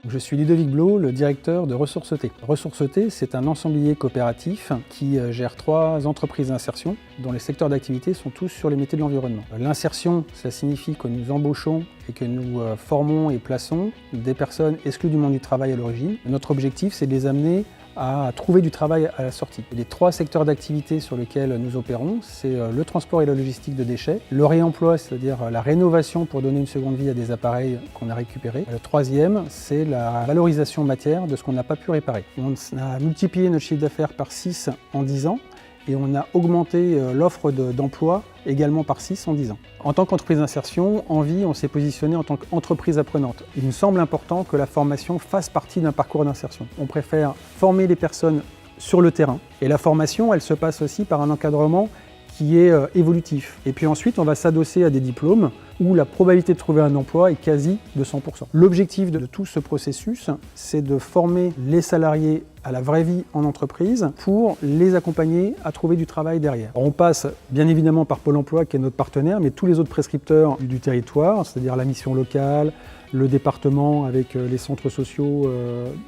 Je suis Ludovic Blo, le directeur de Ressources T. Ressources T, c'est un ensemblier coopératif qui gère 3 entreprises d'insertion dont les secteurs d'activité sont tous sur les métiers de l'environnement. L'insertion, ça signifie que nous embauchons et que nous formons et plaçons des personnes exclues du monde du travail à l'origine. Notre objectif, c'est de les amener à trouver du travail à la sortie. Les 3 secteurs d'activité sur lesquels nous opérons, c'est le transport et la logistique de déchets, le réemploi, c'est-à-dire la rénovation pour donner une seconde vie à des appareils qu'on a récupérés. Le 3e, c'est la valorisation matière de ce qu'on n'a pas pu réparer. On a multiplié notre chiffre d'affaires par 6 en 10 ans et on a augmenté l'offre d'emploi également par 6 en 10 ans. En tant qu'entreprise d'insertion, Envie, on s'est positionné en tant qu'entreprise apprenante. Il nous semble important que la formation fasse partie d'un parcours d'insertion. On préfère former les personnes sur le terrain. Et la formation, elle se passe aussi par un encadrement qui est évolutif. Et puis ensuite, on va s'adosser à des diplômes où la probabilité de trouver un emploi est quasi de 100%. L'objectif de tout ce processus, c'est de former les salariés à la vraie vie en entreprise pour les accompagner à trouver du travail derrière. On passe bien évidemment par Pôle emploi qui est notre partenaire, mais tous les autres prescripteurs du territoire, c'est-à-dire la mission locale, le département avec les centres sociaux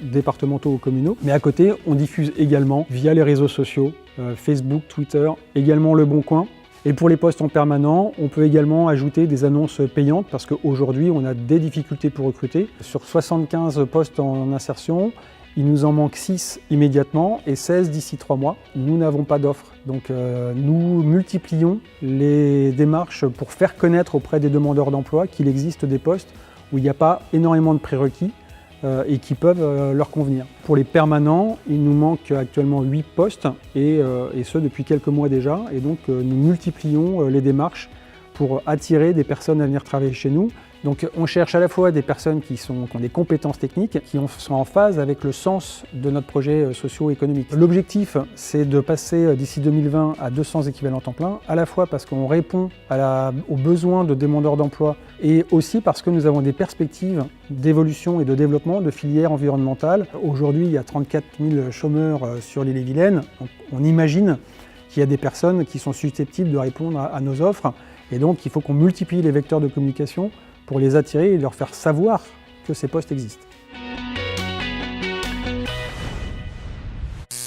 départementaux ou communaux. Mais à côté, on diffuse également via les réseaux sociaux, Facebook, Twitter, également Le Bon Coin. Et pour les postes en permanent, on peut également ajouter des annonces payantes parce qu'aujourd'hui, on a des difficultés pour recruter. Sur 75 postes en insertion, il nous en manque 6 immédiatement et 16 d'ici 3 mois. Nous n'avons pas d'offres. Donc nous multiplions les démarches pour faire connaître auprès des demandeurs d'emploi qu'il existe des postes où il n'y a pas énormément de prérequis et qui peuvent leur convenir. Pour les permanents, il nous manque actuellement 8 postes et ce depuis quelques mois déjà. Et donc nous multiplions les démarches pour attirer des personnes à venir travailler chez nous. Donc on cherche à la fois des personnes qui ont des compétences techniques, qui sont en phase avec le sens de notre projet socio-économique. L'objectif, c'est de passer d'ici 2020 à 200 équivalents temps plein, à la fois parce qu'on répond aux besoins de demandeurs d'emploi et aussi parce que nous avons des perspectives d'évolution et de développement de filières environnementales. Aujourd'hui, il y a 34 000 chômeurs sur l'île-et-Vilaine. On imagine qu'il y a des personnes qui sont susceptibles de répondre à nos offres et donc il faut qu'on multiplie les vecteurs de communication pour les attirer et leur faire savoir que ces postes existent.